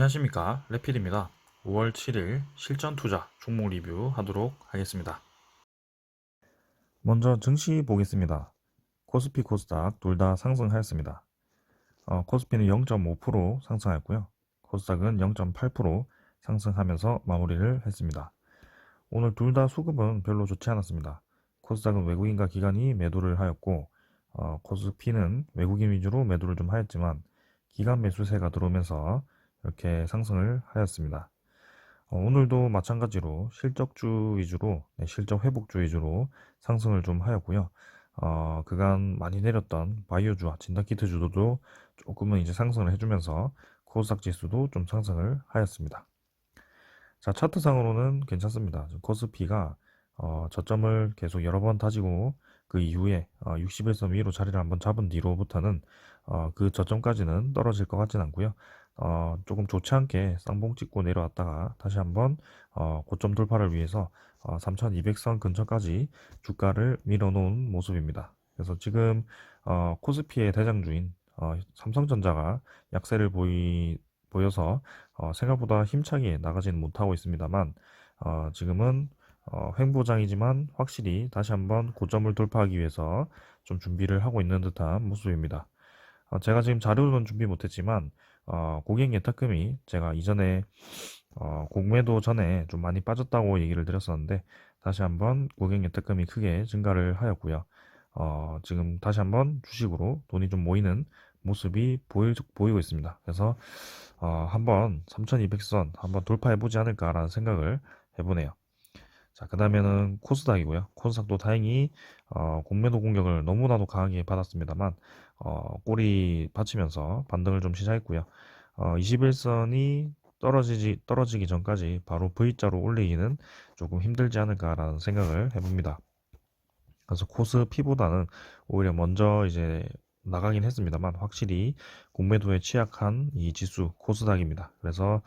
안녕하십니까, 레필입니다. 5월 7일 실전 투자 종목 리뷰 하도록 하겠습니다. 먼저 증시 보겠습니다. 코스피 코스닥 둘 다 상승하였습니다. 코스피는 0.5% 상승하였고요. 코스닥은 0.8% 상승하면서 마무리를 했습니다. 오늘 둘 다 수급은 별로 좋지 않았습니다. 코스닥은 외국인과 기관이 매도를 하였고, 코스피는 외국인 위주로 매도를 좀 하였지만 기관 매수세가 들어오면서 이렇게 상승을 하였습니다. 오늘도 마찬가지로 실적주 위주로, 실적 회복주 위주로 상승을 좀 하였고요. 그간 많이 내렸던 바이오주와 진단키트주도 조금은 이제 상승을 해주면서 코스닥 지수도 좀 상승을 하였습니다. 자, 차트상으로는 괜찮습니다. 코스피가 저점을 계속 여러 번 다지고 그 이후에 61선 위로 자리를 한번 잡은 뒤로부터는 그 저점까지는 떨어질 것 같진 않고요. 조금 좋지 않게 쌍봉 찍고 내려왔다가 다시 한번 고점 돌파를 위해서 3200선 근처까지 주가를 밀어놓은 모습입니다. 그래서 지금 코스피의 대장주인 삼성전자가 약세를 보여서 생각보다 힘차게 나가지는 못하고 있습니다만, 지금은 횡보장이지만 확실히 다시 한번 고점을 돌파하기 위해서 좀 준비를 하고 있는 듯한 모습입니다. 제가 지금 자료는 준비 못했지만 고객 예탁금이 제가 이전에 공매도 전에 좀 많이 빠졌다고 얘기를 드렸었는데, 다시 한번 고객 예탁금이 크게 증가를 하였고요. 지금 다시 한번 주식으로 돈이 좀 모이는 모습이 보이고 있습니다. 그래서 한번 3200선 한번 돌파해보지 않을까라는 생각을 해보네요. 자, 그 다음에는 코스닥이고요. 코스닥도 다행히 공매도 공격을 너무나도 강하게 받았습니다만 꼬리 받치면서 반등을 좀 시작했고요. 21선이 떨어지기 전까지 바로 V자로 올리기는 조금 힘들지 않을까라는 생각을 해봅니다. 그래서 코스피보다는 오히려 먼저 이제 나가긴 했습니다만 확실히 공매도에 취약한 이 지수 코스닥입니다. 그래서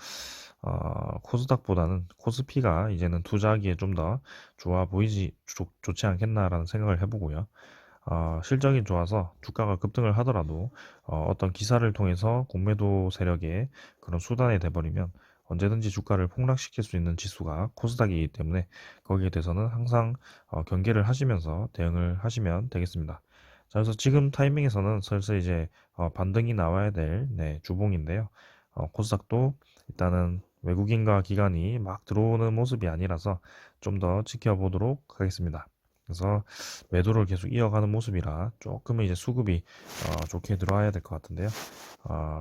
코스닥보다는 코스피가 이제는 투자하기에 좀 더 좋아 보이지 좋지 않겠나라는 생각을 해보고요. 실적이 좋아서 주가가 급등을 하더라도 어떤 기사를 통해서 공매도 세력의 그런 수단이 돼버리면 언제든지 주가를 폭락시킬 수 있는 지수가 코스닥이기 때문에 거기에 대해서는 항상 경계를 하시면서 대응을 하시면 되겠습니다. 자, 그래서 지금 타이밍에서는 슬슬 이제 반등이 나와야 될 주봉인데요. 코스닥도 일단은 외국인과 기관이 막 들어오는 모습이 아니라서 좀 더 지켜보도록 하겠습니다. 그래서 매도를 계속 이어가는 모습이라 조금은 이제 수급이 좋게 들어와야 될 것 같은데요.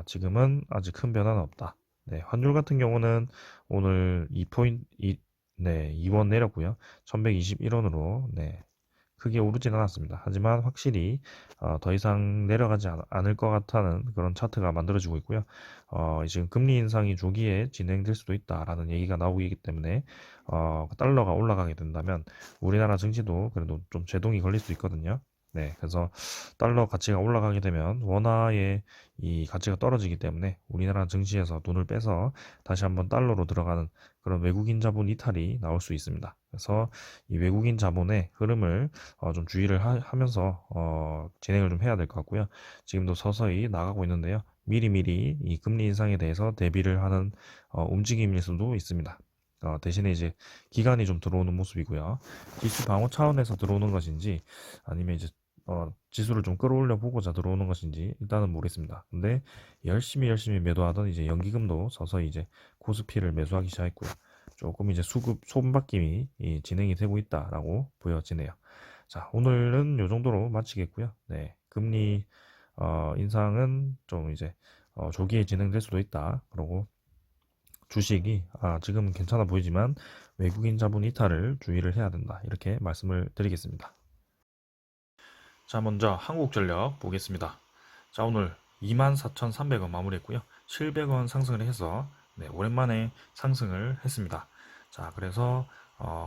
지금은 아직 큰 변화는 없다. 네, 환율 같은 경우는 오늘 2포인트, 네, 2원 내렸고요. 1121원으로, 네, 크게 오르진 않았습니다. 하지만 확실히 더 이상 내려가지 않을 것 같다는 그런 차트가 만들어지고 있고요. 지금 금리 인상이 조기에 진행될 수도 있다라는 얘기가 나오고 있기 때문에 달러가 올라가게 된다면 우리나라 증시도 그래도 좀 제동이 걸릴 수 있거든요. 네, 그래서 달러 가치가 올라가게 되면 원화의 이 가치가 떨어지기 때문에 우리나라 증시에서 돈을 빼서 다시 한번 달러로 들어가는 그런 외국인 자본 이탈이 나올 수 있습니다. 그래서 이 외국인 자본의 흐름을 좀 주의를 하면서 진행을 좀 해야 될 것 같고요. 지금도 서서히 나가고 있는데요. 미리미리 이 금리 인상에 대해서 대비를 하는 움직임일 수도 있습니다. 대신에 이제 기간이 좀 들어오는 모습이고요. 지수 방어 차원에서 들어오는 것인지 아니면 이제 지수를 좀 끌어올려 보고자 들어오는 것인지 일단은 모르겠습니다. 근데 열심히 매도하던 이제 연기금도 서서히 이제 코스피를 매수하기 시작했고요. 조금 이제 수급 손바뀜이 진행이 되고 있다라고 보여지네요. 자, 오늘은 요 정도로 마치겠고요. 네, 금리 인상은 좀 이제 조기에 진행될 수도 있다. 그러고 주식이 지금 괜찮아 보이지만 외국인 자본 이탈을 주의를 해야 된다. 이렇게 말씀을 드리겠습니다. 자, 먼저 한국전력 보겠습니다. 자, 오늘 24,300원 마무리했고요. 700원 상승을 해서 네, 오랜만에 상승을 했습니다. 자, 그래서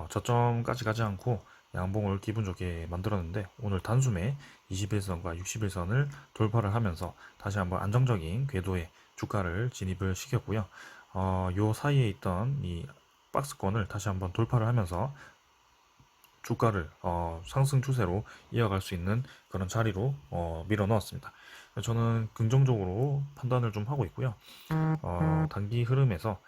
저점까지 가지 않고 양봉을 기분 좋게 만들었는데 오늘 단숨에 21선과 61선을 돌파를 하면서 다시 한번 안정적인 궤도에 주가를 진입을 시켰고요. 요 사이에 있던 이 박스권을 다시 한번 돌파를 하면서 주가를 상승 추세로 이어갈 수 있는 그런 자리로 밀어 넣었습니다. 저는 긍정적으로 판단을 좀 하고 있고요. 단기 흐름에서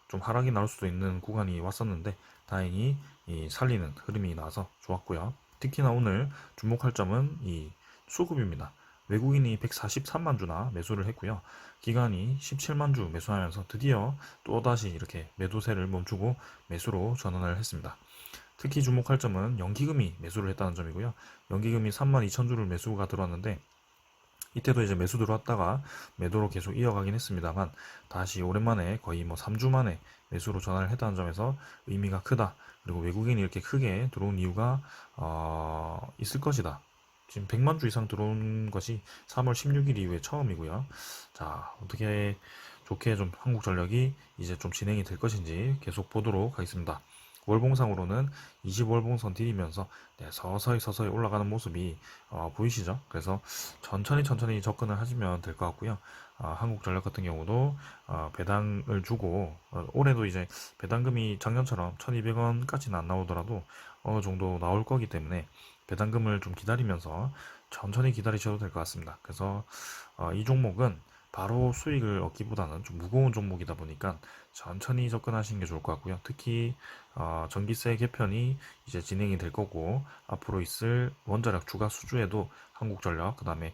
좀 하락이 나올 수도 있는 구간이 왔었는데 다행히 이 살리는 흐름이 나와서 좋았고요. 특히나 오늘 주목할 점은 이 수급입니다. 외국인이 143만 주나 매수를 했고요. 기관이 17만 주 매수하면서 드디어 또다시 이렇게 매도세를 멈추고 매수로 전환을 했습니다. 특히 주목할 점은 연기금이 매수를 했다는 점이고요. 연기금이 3만 2천 주를 매수가 들어왔는데 이때도 이제 매수 들어왔다가 매도로 계속 이어가긴 했습니다만 다시 오랜만에 거의 뭐 3주 만에 매수로 전환을 했다는 점에서 의미가 크다. 그리고 외국인이 이렇게 크게 들어온 이유가 있을 것이다. 지금 100만 주 이상 들어온 것이 3월 16일 이후에 처음이고요. 자, 어떻게 좋게 좀 한국전력이 이제 좀 진행이 될 것인지 계속 보도록 하겠습니다. 월봉상으로는 20월봉선 디디면서 서서히 올라가는 모습이 보이시죠? 그래서 천천히 접근을 하시면 될 것 같고요. 한국전력 같은 경우도 배당을 주고 올해도 이제 배당금이 작년처럼 1,200원까지는 안 나오더라도 어느 정도 나올 거기 때문에 배당금을 좀 기다리면서 천천히 기다리셔도 될 것 같습니다. 그래서 이 종목은 바로 수익을 얻기보다는 좀 무거운 종목이다 보니까 천천히 접근하시는 게 좋을 것 같고요. 특히 전기세 개편이 이제 진행이 될 거고 앞으로 있을 원자력 주가 수주에도 한국전력 그다음에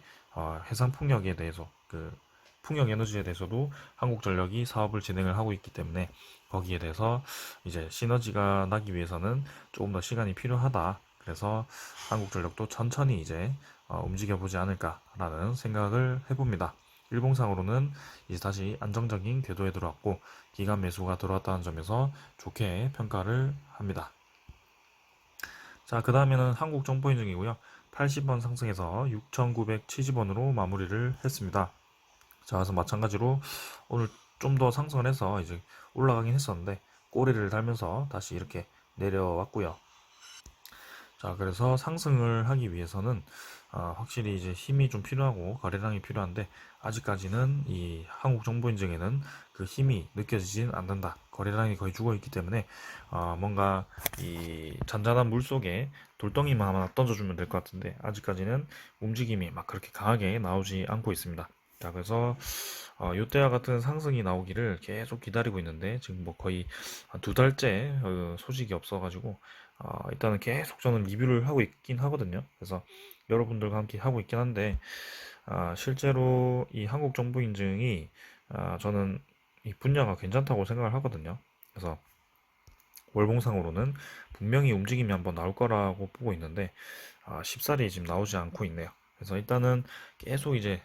해상풍력에 대해서 그 풍력에너지에 대해서도 한국전력이 사업을 진행을 하고 있기 때문에 거기에 대해서 이제 시너지가 나기 위해서는 조금 더 시간이 필요하다. 그래서 한국전력도 천천히 이제 움직여 보지 않을까라는 생각을 해봅니다. 일봉상으로는 이제 다시 안정적인 궤도에 들어왔고 기간 매수가 들어왔다는 점에서 좋게 평가를 합니다. 자, 그 다음에는 한국정보인증이고요. 80원 상승해서 6,970원으로 마무리를 했습니다. 자, 그래서 마찬가지로 오늘 좀 더 상승을 해서 이제 올라가긴 했었는데 꼬리를 달면서 다시 이렇게 내려왔고요. 자, 그래서 상승을 하기 위해서는 확실히 이제 힘이 좀 필요하고 거래량이 필요한데 아직까지는 이 한국정보인증에는 그 힘이 느껴지진 않는다. 거래량이 거의 죽어 있기 때문에 뭔가 이 잔잔한 물 속에 돌덩이만 하나 던져주면 될 것 같은데 아직까지는 움직임이 막 그렇게 강하게 나오지 않고 있습니다. 자, 그래서 요때와 같은 상승이 나오기를 계속 기다리고 있는데 지금 뭐 거의 한 두 달째 소식이 없어가지고 일단은 계속 저는 리뷰를 하고 있긴 하거든요. 그래서 여러분들과 함께 하고 있긴 한데 실제로 이 한국정보인증이 저는 이 분야가 괜찮다고 생각을 하거든요. 그래서 월봉상으로는 분명히 움직임이 한번 나올 거라고 보고 있는데 쉽사리 지금 나오지 않고 있네요. 그래서 일단은 계속 이제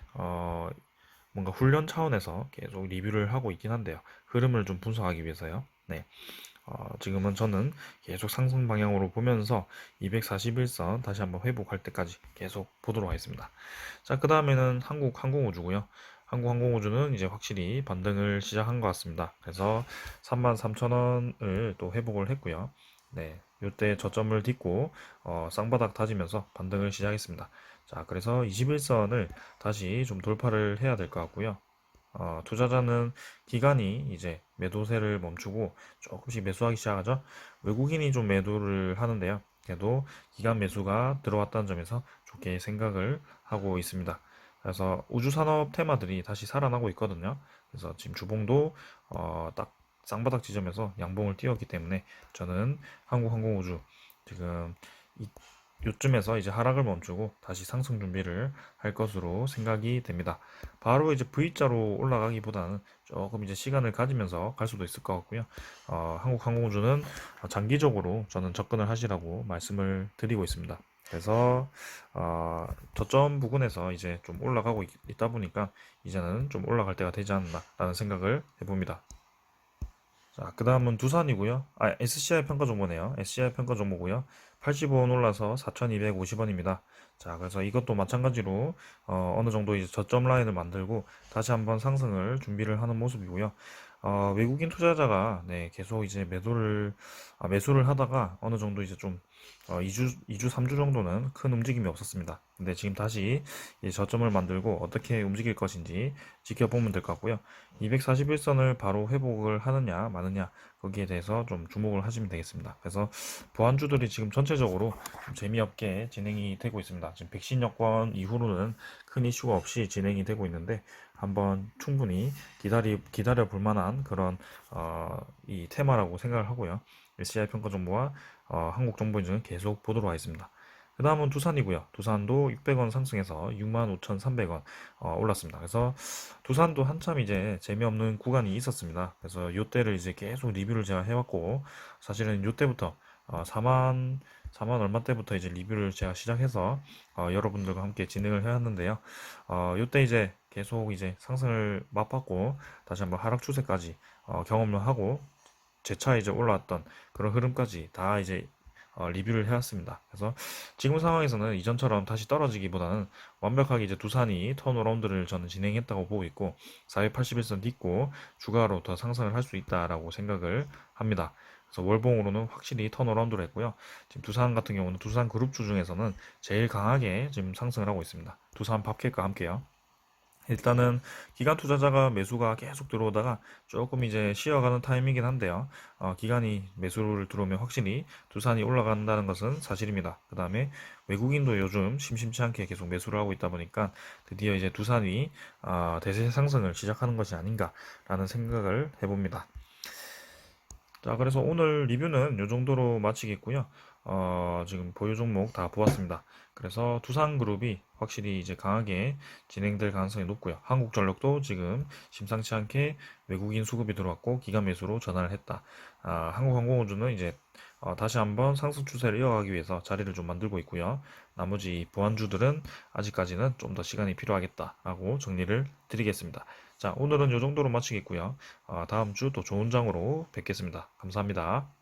뭔가 훈련 차원에서 계속 리뷰를 하고 있긴 한데요. 흐름을 좀 분석하기 위해서요. 네. 지금은 저는 계속 상승 방향으로 보면서 241선 다시 한번 회복할 때까지 계속 보도록 하겠습니다. 자, 그 다음에는 한국항공우주고요. 한국항공우주는 이제 확실히 반등을 시작한 것 같습니다. 그래서 33,000원을 또 회복을 했고요. 네, 이때 저점을 딛고 쌍바닥 다지면서 반등을 시작했습니다. 자, 그래서 21선을 다시 좀 돌파를 해야 될 것 같고요. 투자자는 기관이 이제 매도세를 멈추고 조금씩 매수하기 시작하죠. 외국인이 좀 매도를 하는데요. 그래도 기관 매수가 들어왔다는 점에서 좋게 생각을 하고 있습니다. 그래서 우주산업 테마들이 다시 살아나고 있거든요. 그래서 지금 주봉도 딱 쌍바닥 지점에서 양봉을 띄웠기 때문에 저는 한국항공우주 지금 요쯤에서 이제 하락을 멈추고 다시 상승 준비를 할 것으로 생각이 됩니다. 바로 이제 V자로 올라가기보다는 조금 이제 시간을 가지면서 갈 수도 있을 것 같고요. 한국항공우주는 장기적으로 저는 접근을 하시라고 말씀을 드리고 있습니다. 그래서 저점 부근에서 이제 좀 올라가고 있다 보니까 이제는 좀 올라갈 때가 되지 않나라는 생각을 해봅니다. 자, 그 다음은 두산이고요. SCI 평가 정보네요. SCI 평가 정보고요. 85원 올라서 4,250원입니다. 자, 그래서 이것도 마찬가지로 어느 정도 이제 저점 라인을 만들고 다시 한번 상승을 준비를 하는 모습이고요. 외국인 투자자가 네, 계속 이제 매수를 하다가 어느 정도 이제 좀 2주, 3주 정도는 큰 움직임이 없었습니다. 근데 지금 다시 이 저점을 만들고 어떻게 움직일 것인지 지켜보면 될 것 같고요. 241선을 바로 회복을 하느냐, 마느냐, 거기에 대해서 좀 주목을 하시면 되겠습니다. 그래서 보안주들이 지금 전체적으로 좀 재미없게 진행이 되고 있습니다. 지금 백신 여권 이후로는 큰 이슈가 없이 진행이 되고 있는데, 한번 충분히 기다려 볼 만한 그런, 이 테마라고 생각을 하고요. SCI 평가 정보와 한국정보인증은 계속 보도록 하겠습니다. 그 다음은 두산이고요. 두산도 600원 상승해서 65,300원 올랐습니다. 그래서 두산도 한참 이제 재미없는 구간이 있었습니다. 그래서 요때를 이제 계속 리뷰를 제가 해왔고, 사실은 요때부터 4만 얼마 때부터 이제 리뷰를 제가 시작해서 여러분들과 함께 진행을 해왔는데요. 요때 이제 계속 이제 상승을 맛봤고 다시 한번 하락 추세까지 경험을 하고 재차 이제 올라왔던 그런 흐름까지 다 이제 리뷰를 해왔습니다. 그래서 지금 상황에서는 이전처럼 다시 떨어지기보다는 완벽하게 이제 두산이 턴어라운드를 저는 진행했다고 보고 있고 481선 딛고 추가로 더 상승을 할 수 있다라고 생각을 합니다. 그래서 월봉으로는 확실히 턴어라운드를 했고요. 지금 두산 같은 경우는 두산 그룹주 중에서는 제일 강하게 지금 상승을 하고 있습니다. 두산 밥캣과 함께요. 일단은 기관 투자자가 매수가 계속 들어오다가 조금 이제 쉬어가는 타임이긴 한데요. 기관이 매수를 들어오면 확실히 두산이 올라간다는 것은 사실입니다. 그 다음에 외국인도 요즘 심심치 않게 계속 매수를 하고 있다 보니까 드디어 이제 두산이 대세 상승을 시작하는 것이 아닌가라는 생각을 해봅니다. 자, 그래서 오늘 리뷰는 이 정도로 마치겠고요. 지금 보유 종목 다 보았습니다. 그래서 두산그룹이 확실히 이제 강하게 진행될 가능성이 높고요. 한국전력도 지금 심상치 않게 외국인 수급이 들어왔고 기관 매수로 전환을 했다. 한국항공우주는 이제 다시 한번 상승 추세를 이어가기 위해서 자리를 좀 만들고 있고요. 나머지 보안주들은 아직까지는 좀 더 시간이 필요하겠다라고 정리를 드리겠습니다. 자, 오늘은 이 정도로 마치겠고요. 다음 주 또 좋은 장으로 뵙겠습니다. 감사합니다.